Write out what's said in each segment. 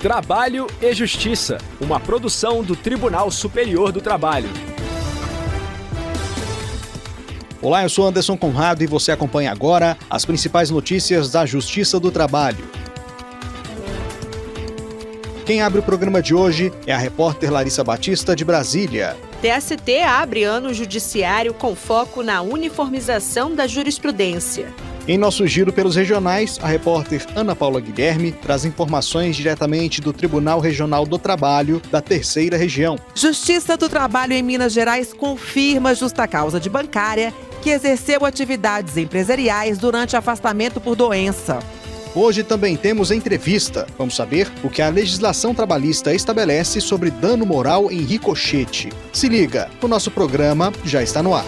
Trabalho e Justiça, uma produção do Tribunal Superior do Trabalho. Olá, eu sou Anderson Conrado e você acompanha agora as principais notícias da Justiça do Trabalho. Quem abre o programa de hoje é a repórter Larissa Batista, de Brasília. TST abre ano judiciário com foco na uniformização da jurisprudência. Em nosso giro pelos regionais, a repórter Ana Paula Guilherme traz informações diretamente do Tribunal Regional do Trabalho da Terceira Região. Justiça do Trabalho em Minas Gerais confirma justa causa de bancária que exerceu atividades empresariais durante afastamento por doença. Hoje também temos entrevista. Vamos saber o que a legislação trabalhista estabelece sobre dano moral em ricochete. Se liga, o nosso programa já está no ar.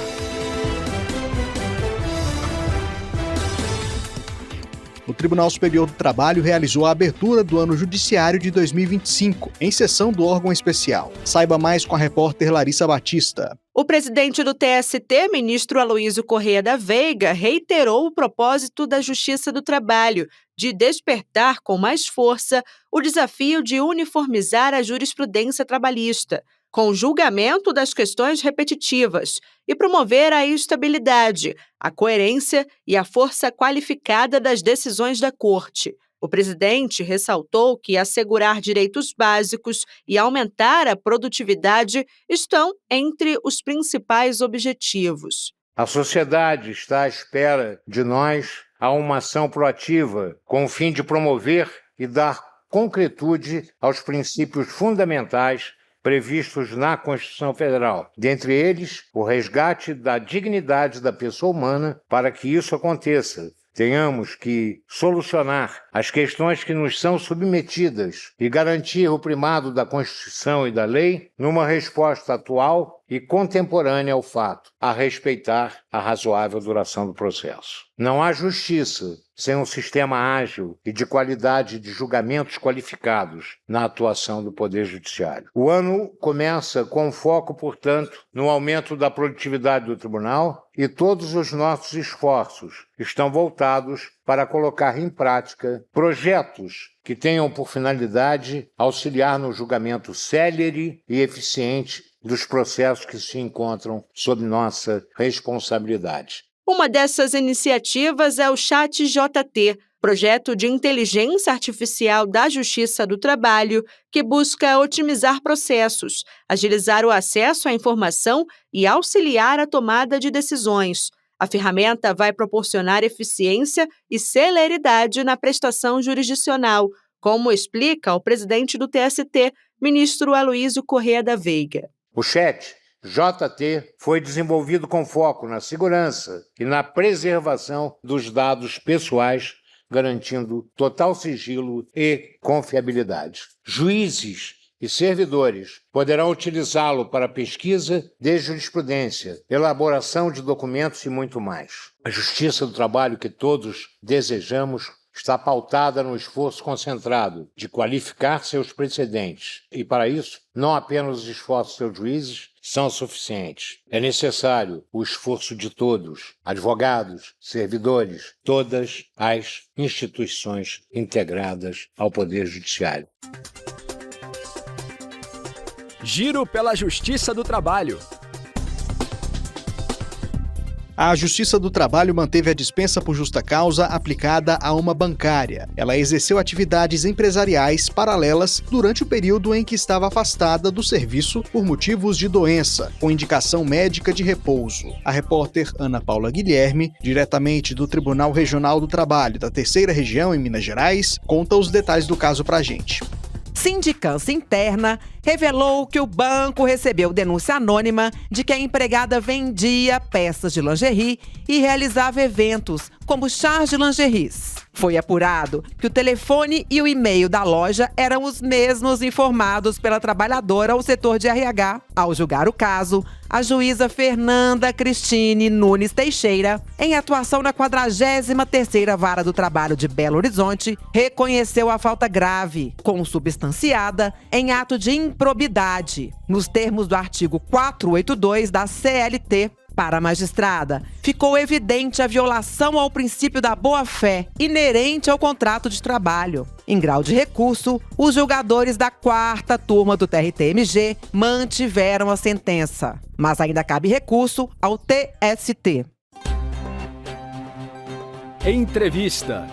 O Tribunal Superior do Trabalho realizou a abertura do ano judiciário de 2025, em sessão do órgão especial. Saiba mais com a repórter Larissa Batista. O presidente do TST, ministro Aloísio Corrêa da Veiga, reiterou o propósito da Justiça do Trabalho de despertar com mais força o desafio de uniformizar a jurisprudência trabalhista, com o julgamento das questões repetitivas e promover a estabilidade, a coerência e a força qualificada das decisões da Corte. O presidente ressaltou que assegurar direitos básicos e aumentar a produtividade estão entre os principais objetivos. A sociedade está à espera de nós a uma ação proativa com o fim de promover e dar concretude aos princípios fundamentais previstos na Constituição Federal, dentre eles o resgate da dignidade da pessoa humana. Para que isso aconteça, tenhamos que solucionar as questões que nos são submetidas e garantir o primado da Constituição e da lei numa resposta atual e contemporânea ao fato, a respeitar a razoável duração do processo. Não há justiça sem um sistema ágil e de qualidade de julgamentos qualificados na atuação do Poder Judiciário. O ano começa com foco, portanto, no aumento da produtividade do Tribunal e todos os nossos esforços estão voltados para colocar em prática projetos que tenham por finalidade auxiliar no julgamento célere e eficiente dos processos que se encontram sob nossa responsabilidade. Uma dessas iniciativas é o ChatJT, projeto de inteligência artificial da Justiça do Trabalho, que busca otimizar processos, agilizar o acesso à informação e auxiliar a tomada de decisões. A ferramenta vai proporcionar eficiência e celeridade na prestação jurisdicional, como explica o presidente do TST, ministro Aloísio Corrêa da Veiga. O ChatJT foi desenvolvido com foco na segurança e na preservação dos dados pessoais, garantindo total sigilo e confiabilidade. Juízes e servidores poderão utilizá-lo para pesquisa de jurisprudência, elaboração de documentos e muito mais. A Justiça do Trabalho que todos desejamos está pautada no esforço concentrado de qualificar seus precedentes. E, para isso, não apenas os esforços dos seus juízes são suficientes. É necessário o esforço de todos, advogados, servidores, todas as instituições integradas ao Poder Judiciário. Giro pela Justiça do Trabalho. A Justiça do Trabalho manteve a dispensa por justa causa aplicada a uma bancária. Ela exerceu atividades empresariais paralelas durante o período em que estava afastada do serviço por motivos de doença, com indicação médica de repouso. A repórter Ana Paula Guilherme, diretamente do Tribunal Regional do Trabalho da Terceira Região, em Minas Gerais, conta os detalhes do caso pra gente. Sindicância interna revelou que o banco recebeu denúncia anônima de que a empregada vendia peças de lingerie e realizava eventos, como chás de lingeries. Foi apurado que o telefone e o e-mail da loja eram os mesmos informados pela trabalhadora ao setor de RH. Ao julgar o caso, a juíza Fernanda Cristine Nunes Teixeira, em atuação na 43ª Vara do Trabalho de Belo Horizonte, reconheceu a falta grave, consubstanciada em ato de improbidade, nos termos do artigo 482 da CLT. Para a magistrada, ficou evidente a violação ao princípio da boa-fé inerente ao contrato de trabalho. Em grau de recurso, os julgadores da 4ª turma do TRT-MG mantiveram a sentença, mas ainda cabe recurso ao TST. Entrevista.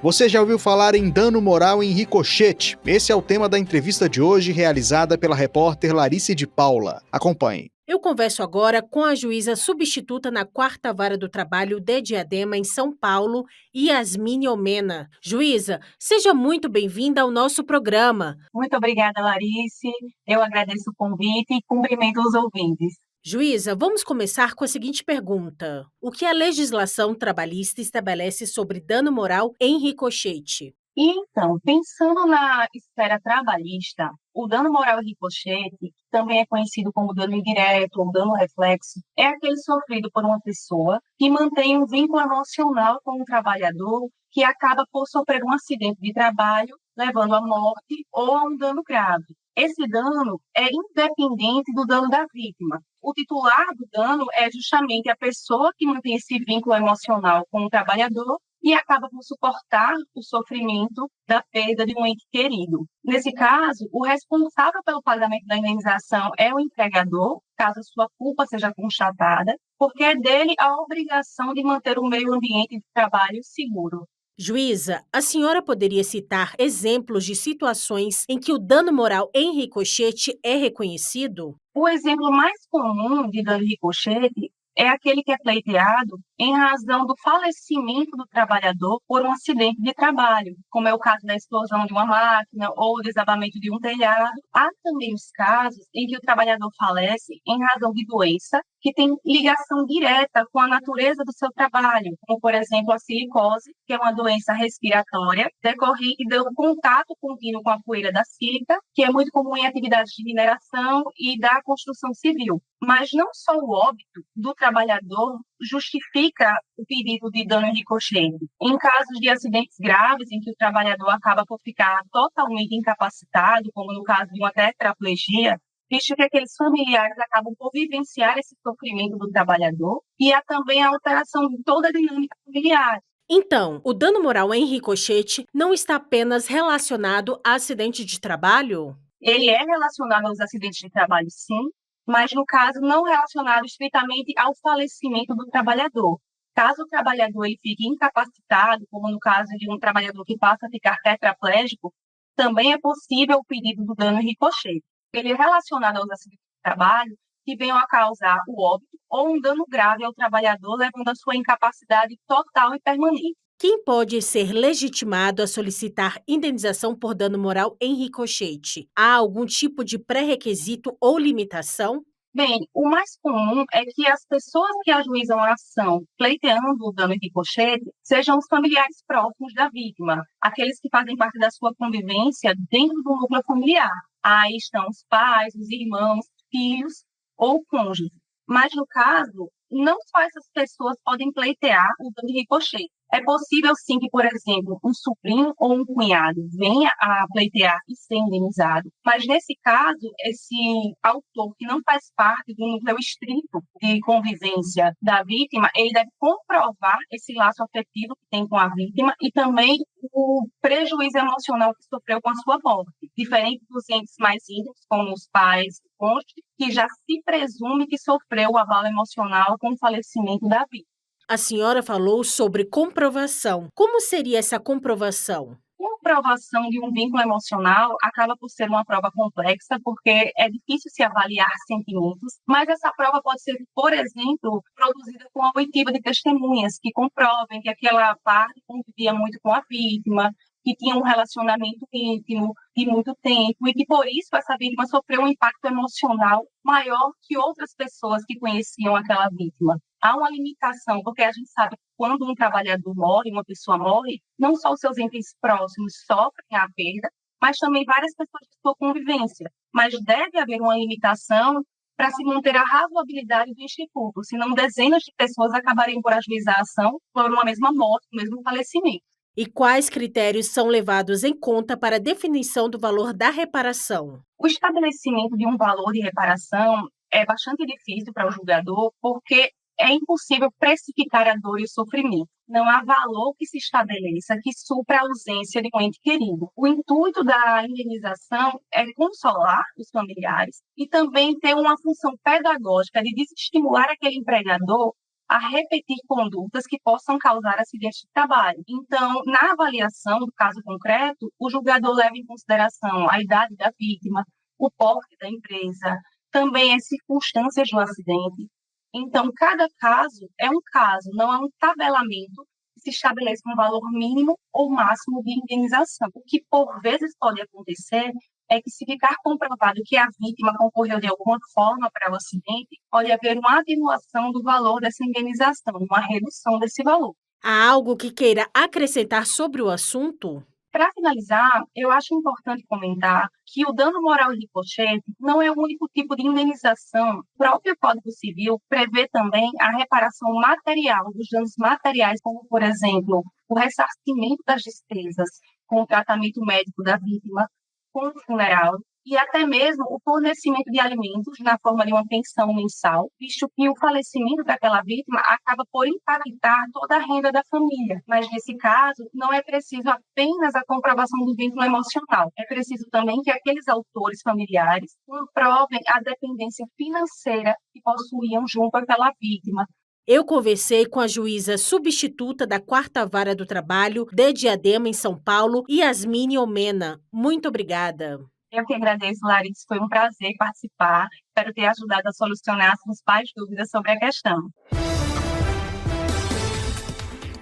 Você já ouviu falar em dano moral em ricochete? Esse é o tema da entrevista de hoje, realizada pela repórter Larice de Paula. Acompanhe. Eu converso agora com a juíza substituta na 4ª Vara do Trabalho de Diadema, em São Paulo, Yasmine Omena. Juíza, seja muito bem-vinda ao nosso programa. Muito obrigada, Larice. Eu agradeço o convite e cumprimento os ouvintes. Juíza, vamos começar com a seguinte pergunta. O que a legislação trabalhista estabelece sobre dano moral em ricochete? E então, pensando na esfera trabalhista, o dano moral em ricochete, que também é conhecido como dano indireto ou dano reflexo, é aquele sofrido por uma pessoa que mantém um vínculo emocional com um trabalhador que acaba por sofrer um acidente de trabalho, levando à morte ou a um dano grave. Esse dano é independente do dano da vítima. O titular do dano é justamente a pessoa que mantém esse vínculo emocional com o trabalhador e acaba por suportar o sofrimento da perda de um ente querido. Nesse caso, o responsável pelo pagamento da indenização é o empregador, caso a sua culpa seja constatada, porque é dele a obrigação de manter o meio ambiente de trabalho seguro. Juíza, a senhora poderia citar exemplos de situações em que o dano moral em ricochete é reconhecido? O exemplo mais comum de dano ricochete é aquele que é pleiteado em razão do falecimento do trabalhador por um acidente de trabalho, como é o caso da explosão de uma máquina ou o desabamento de um telhado. Há também os casos em que o trabalhador falece em razão de doença que tem ligação direta com a natureza do seu trabalho, como, por exemplo, a silicose, que é uma doença respiratória decorrente do contato contínuo com a poeira da sílica, que é muito comum em atividades de mineração e da construção civil. Mas não só o óbito do trabalhador justifica o pedido de dano em ricochete. Em casos de acidentes graves, em que o trabalhador acaba por ficar totalmente incapacitado, como no caso de uma tetraplegia, visto que aqueles familiares acabam por vivenciar esse sofrimento do trabalhador, e há também a alteração de toda a dinâmica familiar. Então, o dano moral em ricochete não está apenas relacionado a acidente de trabalho? Ele é relacionado aos acidentes de trabalho, sim, mas no caso não relacionado estritamente ao falecimento do trabalhador. Caso o trabalhador ele fique incapacitado, como no caso de um trabalhador que passa a ficar tetraplégico, também é possível o pedido do dano em ricochete. Ele é relacionado aos acidentes de trabalho que venham a causar o óbito ou um dano grave ao trabalhador, levando à sua incapacidade total e permanente. Quem pode ser legitimado a solicitar indenização por dano moral em ricochete? Há algum tipo de pré-requisito ou limitação? Bem, o mais comum é que as pessoas que ajuizam a ação pleiteando o dano em ricochete sejam os familiares próximos da vítima, aqueles que fazem parte da sua convivência dentro do núcleo familiar. Aí estão os pais, os irmãos, filhos ou cônjuges. Mas, no caso, não só essas pessoas podem pleitear o dano em ricochete. É possível, sim, que, por exemplo, um sobrinho ou um cunhado venha a pleitear e ser indenizado, mas, nesse caso, esse autor que não faz parte do núcleo estrito de convivência da vítima, ele deve comprovar esse laço afetivo que tem com a vítima e também o prejuízo emocional que sofreu com a sua morte, diferente dos entes mais íntimos, como os pais, cônjuges, que já se presume que sofreu o abalo emocional com o falecimento da vítima. A senhora falou sobre comprovação. Como seria essa comprovação? Comprovação de um vínculo emocional acaba por ser uma prova complexa, porque é difícil se avaliar sentimentos, mas essa prova pode ser, por exemplo, produzida com a oitiva de testemunhas que comprovem que aquela parte convivia muito com a vítima, que tinha um relacionamento íntimo de muito tempo e que, por isso, essa vítima sofreu um impacto emocional maior que outras pessoas que conheciam aquela vítima. Há uma limitação, porque a gente sabe que quando um trabalhador morre, uma pessoa morre, não só os seus entes próximos sofrem a perda, mas também várias pessoas de sua convivência. Mas deve haver uma limitação para se manter a razoabilidade do instituto, senão dezenas de pessoas acabariam por ajuizar a ação por uma mesma morte, um mesmo falecimento. E quais critérios são levados em conta para a definição do valor da reparação? O estabelecimento de um valor de reparação é bastante difícil para o julgador, porque é impossível precificar a dor e o sofrimento. Não há valor que se estabeleça que supra a ausência de um ente querido. O intuito da indenização é consolar os familiares e também ter uma função pedagógica de desestimular aquele empregador a repetir condutas que possam causar acidente de trabalho. Então, na avaliação do caso concreto, o julgador leva em consideração a idade da vítima, o porte da empresa, também as circunstâncias do acidente. Então, cada caso é um caso, não é um tabelamento que se estabelece um valor mínimo ou máximo de indenização. O que, por vezes, pode acontecer é que, se ficar comprovado que a vítima concorreu de alguma forma para o acidente, pode haver uma atenuação do valor dessa indenização, uma redução desse valor. Há algo que queira acrescentar sobre o assunto? Para finalizar, eu acho importante comentar que o dano moral e ricochete não é o único tipo de indenização. O próprio Código Civil prevê também a reparação material dos danos materiais, como, por exemplo, o ressarcimento das despesas com o tratamento médico da vítima, com o funeral, e até mesmo o fornecimento de alimentos na forma de uma pensão mensal, visto que o falecimento daquela vítima acaba por impactar toda a renda da família. Mas, nesse caso, não é preciso apenas a comprovação do vínculo emocional. É preciso também que aqueles autores familiares comprovem a dependência financeira que possuíam junto àquela vítima. Eu conversei com a juíza substituta da 4ª Vara do Trabalho de Diadema, em São Paulo, Yasmine Omena. Muito obrigada. Eu que agradeço, Larissa. Foi um prazer participar. Espero ter ajudado a solucionar as principais dúvidas sobre a questão.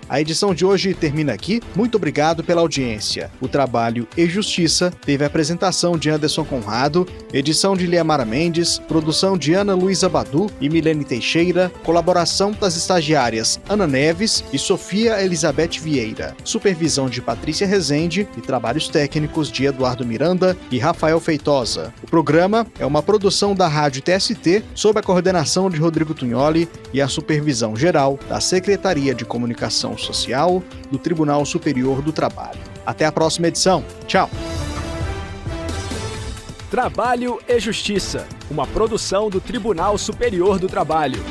A edição de hoje termina aqui. Muito obrigado pela audiência. O Trabalho e Justiça teve a apresentação de Anderson Conrado, edição de Liamara Mendes, produção de Ana Luísa Badu e Milene Teixeira, colaboração das estagiárias Ana Neves e Sofia Elizabeth Vieira, supervisão de Patrícia Rezende e trabalhos técnicos de Eduardo Miranda e Rafael Feitosa. O programa é uma produção da Rádio TST sob a coordenação de Rodrigo Tunholi e a supervisão geral da Secretaria de Comunicação Social do Tribunal Superior do Trabalho. Até a próxima edição. Tchau! Trabalho e Justiça, uma produção do Tribunal Superior do Trabalho.